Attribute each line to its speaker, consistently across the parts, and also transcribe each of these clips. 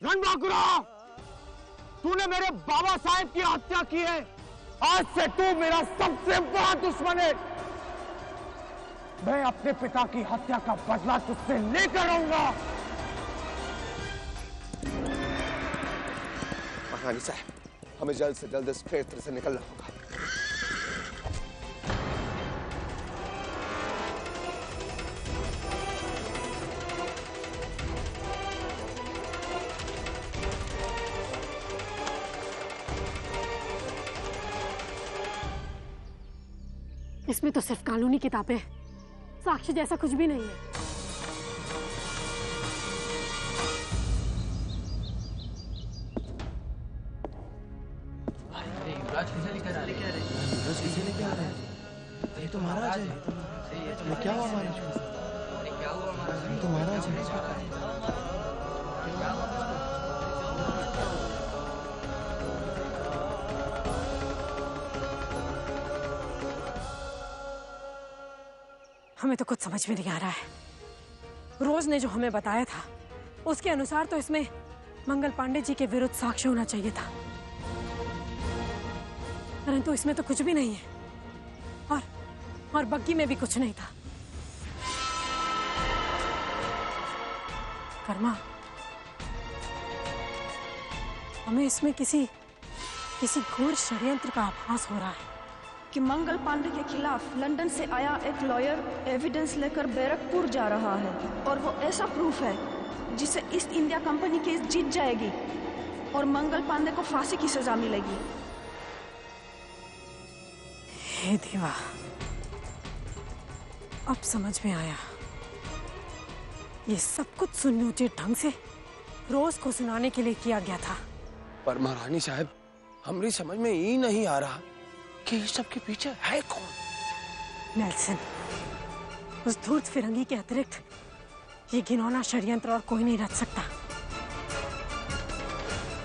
Speaker 1: रणबांकुरा, तूने मेरे बाबा साहेब की हत्या की है। आज से तू मेरा सबसे बड़ा दुश्मन है। मैं अपने पिता की हत्या का बदला तुझसे लेकर रहूंगा।
Speaker 2: महारानी साहब, हमें जल्द से जल्द इस क्षेत्र से निकलना होगा।
Speaker 3: इसमें तो सिर्फ कानूनी किताबें, साक्ष्य जैसा कुछ भी नहीं है।
Speaker 4: युवराज किसे लेकर आ रहे हैं? युवराज किसे लेकर आ रहे हैं? ये तो महाराज है। ये क्या हुआ महाराज को? ये तो महाराज है।
Speaker 3: हमें तो कुछ समझ में नहीं आ रहा है। रोज ने जो हमें बताया था उसके अनुसार तो इसमें मंगल पांडे जी के विरुद्ध साक्ष्य होना चाहिए था, परंतु इसमें तो कुछ भी नहीं है और बग्गी में भी कुछ नहीं था। कर्मा, हमें इसमें किसी घोर षड्यंत्र का आभास हो रहा है
Speaker 5: कि मंगल पांडे के खिलाफ लंदन से आया एक लॉयर एविडेंस लेकर बैरकपुर जा रहा है और वो ऐसा प्रूफ है जिसे ईस्ट इंडिया कंपनी केस जीत जाएगी और मंगल पांडे को फांसी की सजा मिलेगी।
Speaker 3: हे देवा, अब समझ में आया। ये सब कुछ सुनियोजित ढंग से रोज को सुनाने के लिए किया गया था।
Speaker 2: पर महारानी साहब, हमारी समझ में ही नहीं आ रहा कि इस सब के पीछे है कौन?
Speaker 3: नेल्सन, उस धूर्त फिरंगी के अतिरिक्त ये घिनौना षड्यंत्र और कोई नहीं रच सकता।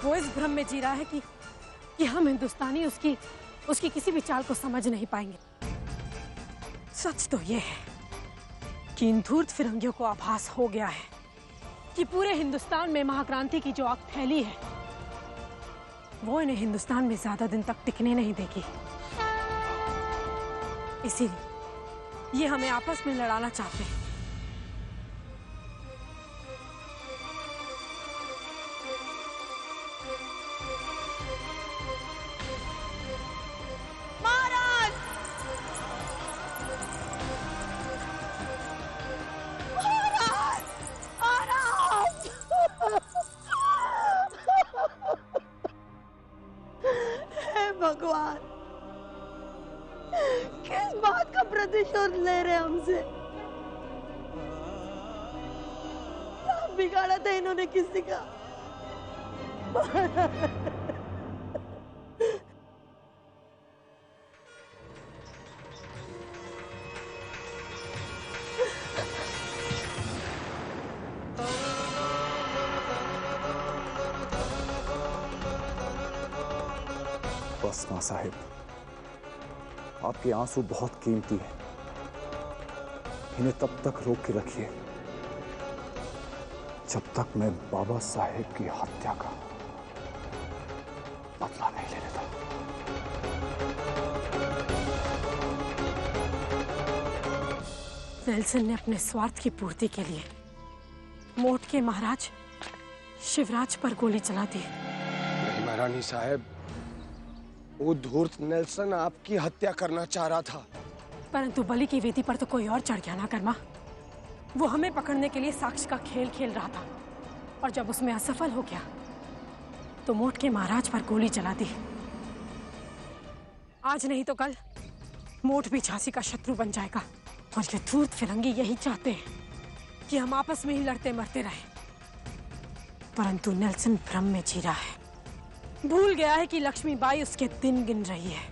Speaker 3: वो इस भ्रम में जी रहा है कि हम हिंदुस्तानी उसकी किसी भी चाल को समझ नहीं पाएंगे। सच तो ये है कि इन धूर्त फिरंगियों को आभास हो गया है कि पूरे हिंदुस्तान में महाक्रांति की जो आग फैली है वो इन्हें हिंदुस्तान में ज्यादा दिन तक टिकने नहीं देगी। इसीलिए ये हमें आपस में लड़ाना चाहते हैं।
Speaker 5: महाराज! महाराज! महाराज! हे भगवान, किस बात का प्रतिशोध ले रहे हमसे? क्या बिगाड़ा था इन्होंने किसी का?
Speaker 1: बस मां साहिब, आपके आंसू बहुत कीमती हैं। इन्हें तब तक रोक के रखिए जब तक मैं बाबा साहेब की हत्या का बदला नहीं ले लेता।
Speaker 3: नेल्सन ने अपने स्वार्थ की पूर्ति के लिए मोट के महाराज शिवराज पर गोली चला दी।
Speaker 2: नहीं महारानी साहब, वो धूर्त नेल्सन आपकी हत्या करना चाह रहा था।
Speaker 3: परंतु बलि की वेदी पर तो कोई और चढ़ गया ना कर्मा। वो हमें पकड़ने के लिए साक्ष्य का खेल खेल रहा था और जब उसमें असफल हो गया तो मोट के महाराज पर गोली चला दी। आज नहीं तो कल मोट भी झांसी का शत्रु बन जाएगा और ये धूर्त फिरंगी यही चाहते हैं कि हम आपस में ही लड़ते मरते रहें। परंतु नेल्सन भ्रम में जी रहा है, भूल गया है कि लक्ष्मीबाई उसके दिन गिन रही है।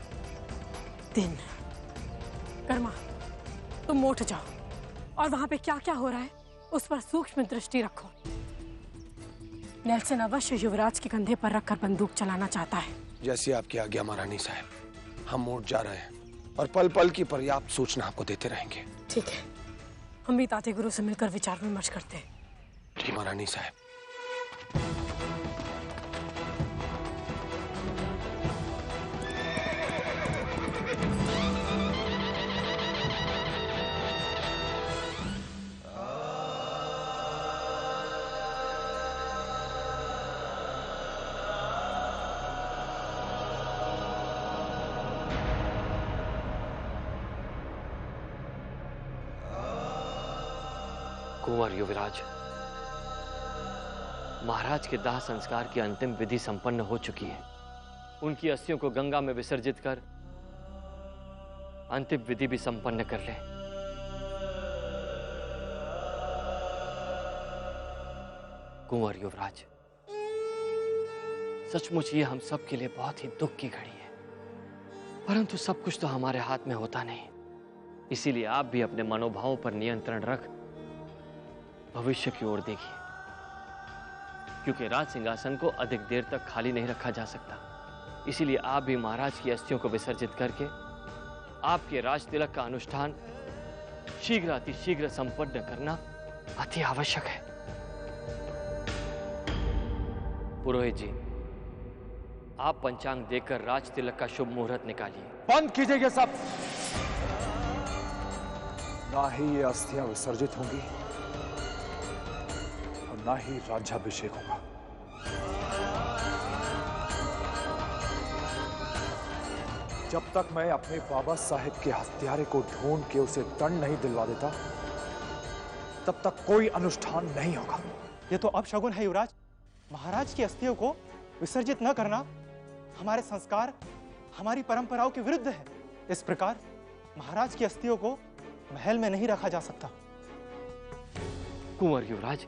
Speaker 3: दिन। कर्मा, तुम मोट जाओ और वहां पे क्या क्या हो रहा है उस पर सूक्ष्म दृष्टि रखो। नेल्सन अवश्य युवराज के कंधे पर रखकर बंदूक चलाना चाहता है।
Speaker 2: जैसी आपकी आज्ञा महारानी साहब, हम मोट जा रहे हैं और पल पल की पर्याप्त सूचना आपको देते रहेंगे।
Speaker 3: ठीक है, हम भी ताते गुरु से मिलकर विचार विमर्श करते हैं।
Speaker 2: जी महारानी साहब।
Speaker 6: कुंवर युवराज, महाराज के दाह संस्कार की अंतिम विधि संपन्न हो चुकी है। उनकी अस्थियों को गंगा में विसर्जित कर अंतिम विधि भी संपन्न कर ले। कुंवर युवराज, सचमुच ये हम सब के लिए बहुत ही दुख की घड़ी है, परंतु सब कुछ तो हमारे हाथ में होता नहीं। इसीलिए आप भी अपने मनोभावों पर नियंत्रण रख भविष्य की ओर देखिए, क्योंकि राज सिंहासन को अधिक देर तक खाली नहीं रखा जा सकता। इसीलिए आप भी महाराज की अस्थियों को विसर्जित करके आपके राज तिलक का अनुष्ठान शीघ्र अति शीघ्र संपन्न करना अति आवश्यक है। पुरोहित जी, आप पंचांग देखकर राज तिलक का शुभ मुहूर्त निकालिए।
Speaker 1: बंद कीजिए ये सब। ना ही ये अस्थियां विसर्जित होंगी और ना ही राज्याभिषेक होगा। जब तक मैं अपने बाबा साहेब के हत्यारे को ढूंढ के उसे दंड नहीं दिलवा देता, तब तक कोई अनुष्ठान नहीं होगा।
Speaker 7: ये तो अपशगुन है युवराज। महाराज की अस्थियों को विसर्जित न करना हमारे संस्कार, हमारी परंपराओं के विरुद्ध है। इस प्रकार महाराज की अस्थियों को महल में नहीं रखा जा सकता।
Speaker 6: कुंवर युवराज,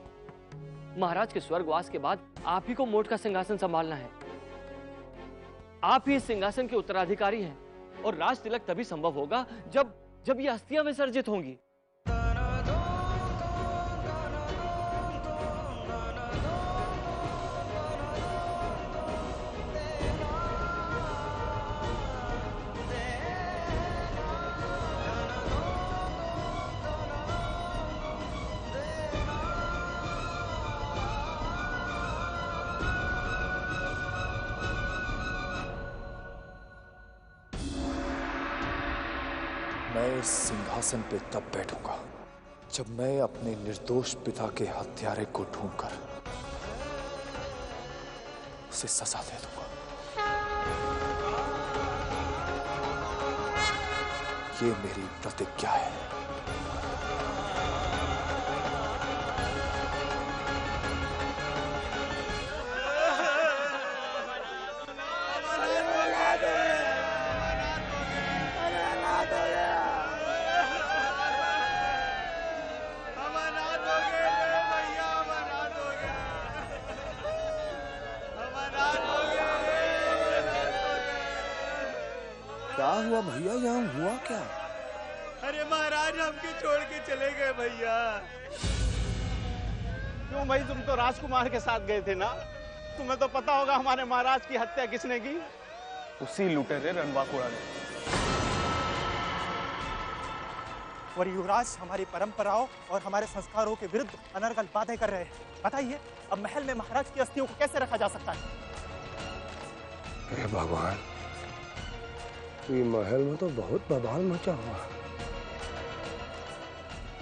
Speaker 6: महाराज के स्वर्गवास के बाद आप ही को मोट का सिंहासन संभालना है। आप ही इस सिंहासन के उत्तराधिकारी हैं और राज तिलक तभी संभव होगा जब ये अस्थियां विसर्जित होंगी।
Speaker 1: मैं इस सिंहासन पे तब बैठूंगा जब मैं अपने निर्दोष पिता के हत्यारे को ढूंढकर उसे सजा दे दूंगा। ये मेरी प्रतिज्ञा है।
Speaker 4: क्या हुआ भैया, यहाँ हुआ क्या?
Speaker 8: अरे महाराज हमके छोड़ के चले गए भैया। क्यों भाई, तुम तो राजकुमार के साथ गए थे ना? तुम्हें तो पता होगा हमारे महाराज की हत्या किसने की?
Speaker 2: उसी लुटेरे रणबांकुरा ने।
Speaker 7: और युवराज हमारी परंपराओं और हमारे संस्कारों के विरुद्ध अनर्गल बातें कर रहे हैं। बताइए, अब महल में महाराज की अस्थियों को कैसे रखा जा सकता है?
Speaker 2: हे भगवान, ये महल में तो बहुत बवाल मचा हुआ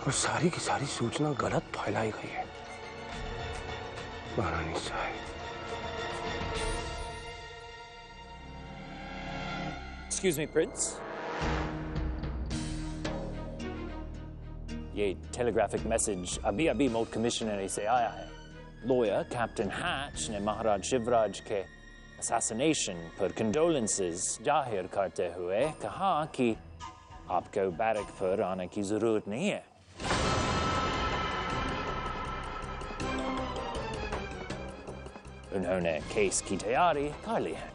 Speaker 2: और सारी की सारी सूचना गलत फैलाई गई है। महारानी साहब,
Speaker 9: Excuse me, Prince. ये टेलीग्राफिक मैसेज अभी अभी मोट कमिश्नरी से आया है। लॉयर कैप्टन हैच ने महाराज शिवराज के assassination पर condolences जाहिर करते हुए कहा कि आपको बैरक पर आने की जरूरत नहीं है। उन्होंने केस की तैयारी कर ली है।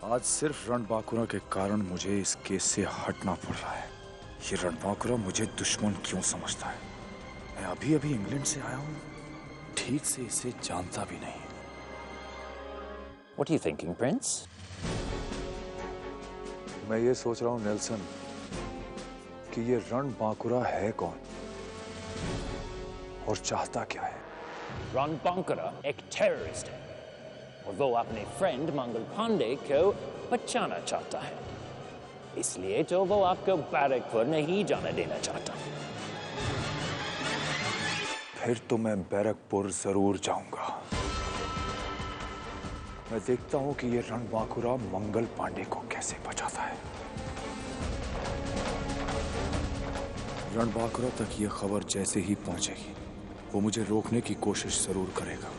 Speaker 1: आज सिर्फ रणबांकुरा के कारण मुझे इस केस से हटना पड़ रहा है। ये रणबांकुरा मुझे दुश्मन क्यों समझता है? मैं अभी अभी इंग्लैंड से आया हूँ, ठीक से इसे जानता भी नहीं।
Speaker 9: What are you thinking, Prince?
Speaker 1: मैं ये सोच रहा हूँ नेल्सन कि ये रणबांकुरा है कौन और चाहता क्या है।
Speaker 9: रणबांकुरा एक टेररिस्ट है और वो अपने फ्रेंड मंगल पांडे को बचाना चाहता है, इसलिए तो वो आपको बैरक पर नहीं जाने देना चाहता।
Speaker 1: फिर तो मैं बैरकपुर जरूर जाऊंगा। मैं देखता हूं कि ये रणबांकुरा मंगल पांडे को कैसे बचाता है। रणबांकुरा तक ये खबर जैसे ही पहुंचेगी,
Speaker 10: वो मुझे रोकने की कोशिश जरूर करेगा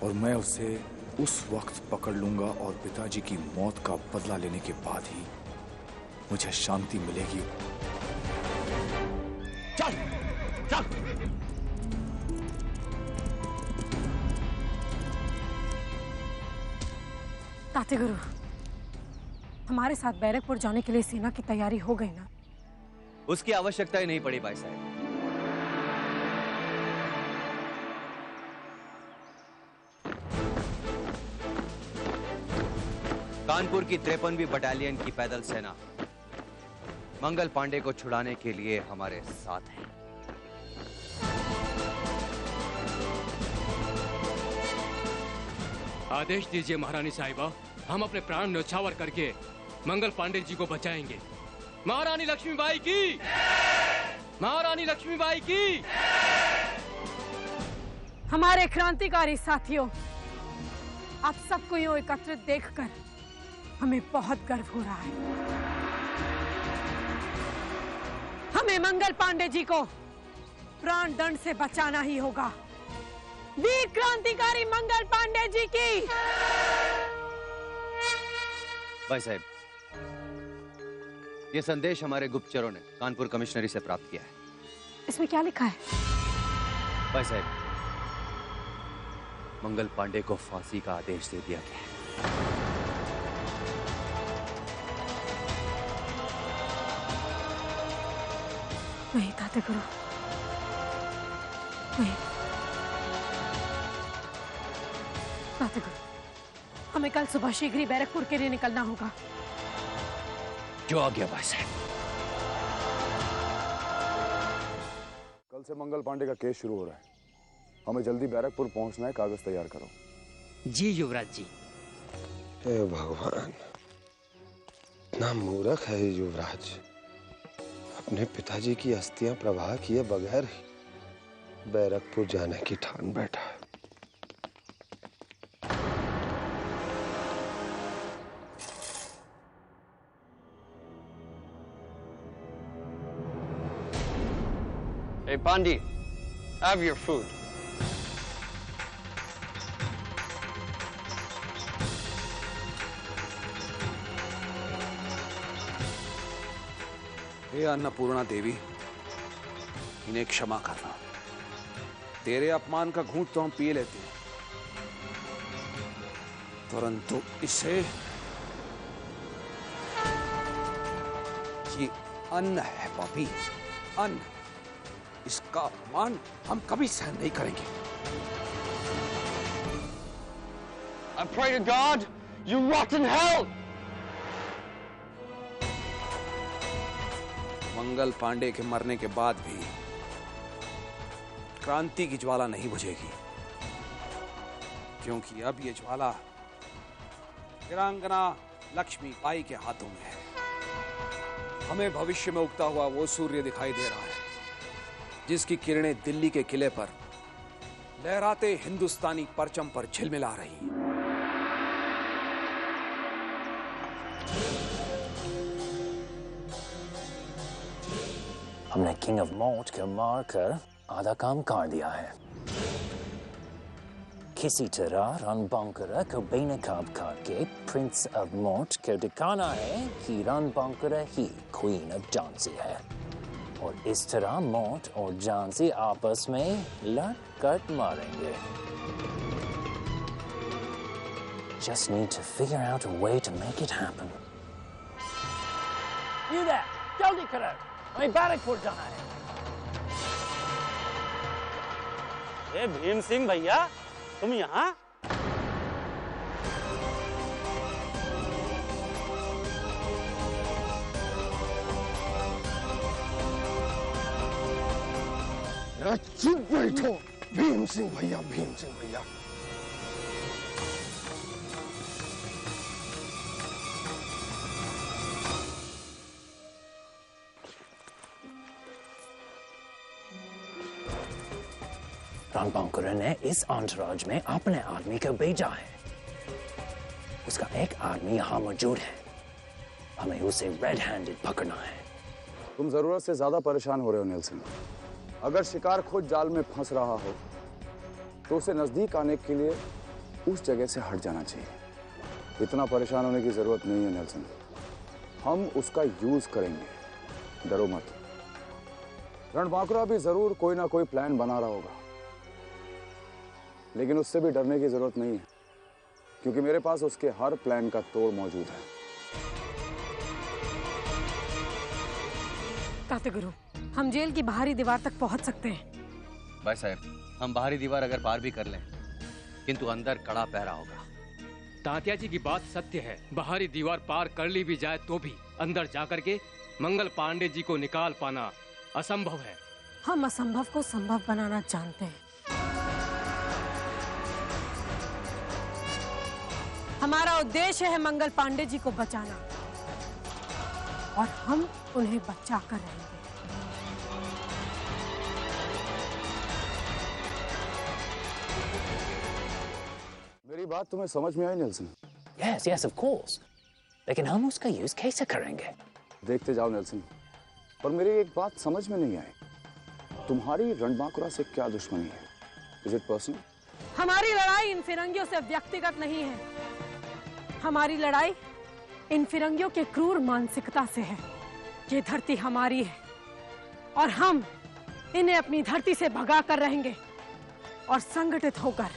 Speaker 10: और मैं उसे उस वक्त पकड़ लूंगा और पिताजी की मौत का बदला लेने के बाद ही मुझे शांति मिलेगी।
Speaker 1: चल चल।
Speaker 3: ताते गुरु, हमारे साथ बैरकपुर जाने के लिए सेना की तैयारी हो गई ना?
Speaker 6: उसकी आवश्यकता ही नहीं पड़ी भाई साहब। कानपुर की 53वीं बटालियन की पैदल सेना मंगल पांडे को छुड़ाने के लिए हमारे साथ है।
Speaker 11: आदेश दीजिए महारानी साहिबा, हम अपने प्राण न्यौछावर करके मंगल पांडे जी को बचाएंगे। महारानी लक्ष्मीबाई की, महारानी लक्ष्मीबाई की।
Speaker 3: हमारे क्रांतिकारी साथियों, आप सबको यूं एकत्रित देखकर हमें बहुत गर्व हो रहा है। हमें मंगल पांडे जी को प्राण दंड से बचाना ही होगा। वीर क्रांतिकारी मंगल पांडे जी की।
Speaker 6: भाई साहब, ये संदेश हमारे गुप्तचरों ने कानपुर कमिश्नरी से प्राप्त किया है।
Speaker 3: इसमें क्या लिखा है?
Speaker 6: भाई साहब, मंगल पांडे को फांसी का आदेश दे दिया गया है।
Speaker 3: नहीं ताते गुरु, नहीं ताते गुरु, हमें कल सुबह शीघ्र ही बैरकपुर के लिए निकलना होगा।
Speaker 6: जो आ गया भाई साहब।
Speaker 10: कल से मंगल पांडे का केस शुरू हो रहा है, हमें जल्दी बैरकपुर पहुंचना है। कागज तैयार करो।
Speaker 11: जी युवराज जी।
Speaker 2: हे भगवान, इतना मूर्ख है ये युवराज, अपने पिताजी की अस्थियां प्रवाह किए बगैर ही बैरकपुर जाने की ठान बैठा है।
Speaker 6: Hey Pandi, have your food.
Speaker 12: हे अन्नपूर्णा देवी, इन्हें क्षमा करना। तेरे अपमान का घूंट तो हम पी लेते हैं, परंतु इसे, ये अन्न है पापी, अन्न। इसका अपमान हम कभी सहन नहीं करेंगे।
Speaker 6: I pray to God, you rot in hell!
Speaker 12: Mangal Pandey के मरने के बाद भी क्रांति की ज्वाला नहीं बुझेगी, क्योंकि अब ये ज्वाला वीरांगना लक्ष्मीबाई के हाथों में है। हमें भविष्य में उगता हुआ वो सूर्य दिखाई दे रहा है जिसकी किरणें दिल्ली के किले पर लहराते हिंदुस्तानी परचम पर झिलमिला रही हैं।
Speaker 9: हमने किंग ऑफ मॉर्ट को मारकर आधा काम कर दिया है। किसी तरह रणबंकरा को बेनकाब करके प्रिंस ऑफ मॉर्ट को दिखाना है कि रणबंकरा ही क्वीन ऑफ झांसी है, और इस तरह मॉर्ट और झांसी आपस में लड़ कर मारेंगे। Just need to figure out a way to make it happen.
Speaker 13: You there, जल्दी करो, हमें बैरकपुर जाना है।
Speaker 8: ए भीम सिंह भैया, तुम यहाँ?
Speaker 2: चुप बैठो भीम सिंह भैया, भीम सिंह भैया।
Speaker 9: रणबंकरा ने इस अंतराज में अपने आदमी को भेजा है। उसका एक आदमी यहाँ मौजूद है, हमें उसे रेड हैंडेड पकड़ना है।
Speaker 10: तुम जरूरत से ज्यादा परेशान हो रहे हो नेल्सन। अगर शिकार खुद जाल में फंस रहा हो तो उसे नजदीक आने के लिए उस जगह से हट जाना चाहिए। इतना परेशान होने की जरूरत नहीं है नेल्सन, हम उसका यूज करेंगे, डरो मत। रणबांकुरा भी जरूर कोई ना कोई प्लान बना रहा होगा, लेकिन उससे भी डरने की जरूरत नहीं है, क्योंकि मेरे पास उसके हर प्लान का तोड़ मौजूद है।
Speaker 3: ताते गुरु, हम जेल की बाहरी दीवार तक पहुंच सकते हैं।
Speaker 14: भाई साहब, हम बाहरी दीवार अगर पार भी कर लें, किंतु अंदर कड़ा पहरा होगा।
Speaker 11: तात्या जी की बात सत्य है, बाहरी दीवार पार कर ली भी जाए तो भी अंदर जाकर के मंगल पांडे जी को निकाल पाना असंभव है।
Speaker 3: हम असंभव को संभव बनाना जानते हैं। हमारा उद्देश्य है मंगल पांडे जी को बचाना, और हम उन्हें बचा कर रहेंगे।
Speaker 10: मेरी बात तुम्हें समझ में आई Nelson?
Speaker 9: Yes, yes, of course. लेकिन हम उसका यूज कैसे करेंगे?
Speaker 10: देखते जाओ नेल्सन, पर मेरी एक बात समझ में नहीं आई। तुम्हारी रणबांकुरा से क्या दुश्मनी है? Is it personal?
Speaker 3: हमारी लड़ाई इन फिरंगियों से व्यक्तिगत नहीं है, हमारी लड़ाई इन फिरंगियों के क्रूर मानसिकता से है। ये धरती हमारी है और हम इन्हें अपनी धरती से भगा कर रहेंगे, और संगठित होकर,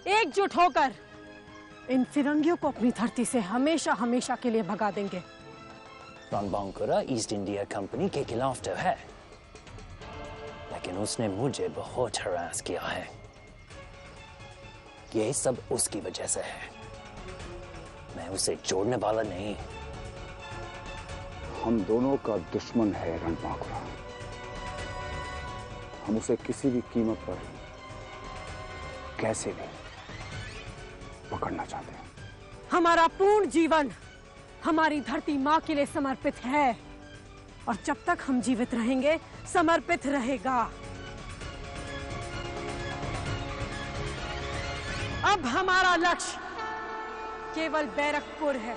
Speaker 3: एकजुट होकर इन फिरंगियों को अपनी धरती से हमेशा हमेशा के लिए भगा देंगे।
Speaker 9: रणबांकुरा ईस्ट इंडिया कंपनी के खिलाफ तो है, लेकिन उसने मुझे बहुत हरास किया है। ये सब उसकी वजह से है, मैं उसे छोड़ने वाला नहीं।
Speaker 10: हम दोनों का दुश्मन है रणबांकुरा। हम उसे किसी भी कीमत पर कैसे भी पकड़ना चाहते हैं।
Speaker 3: हमारा पूर्ण जीवन हमारी धरती माँ के लिए समर्पित है, और जब तक हम जीवित रहेंगे समर्पित रहेगा। अब हमारा लक्ष्य केवल बैरकपुर है।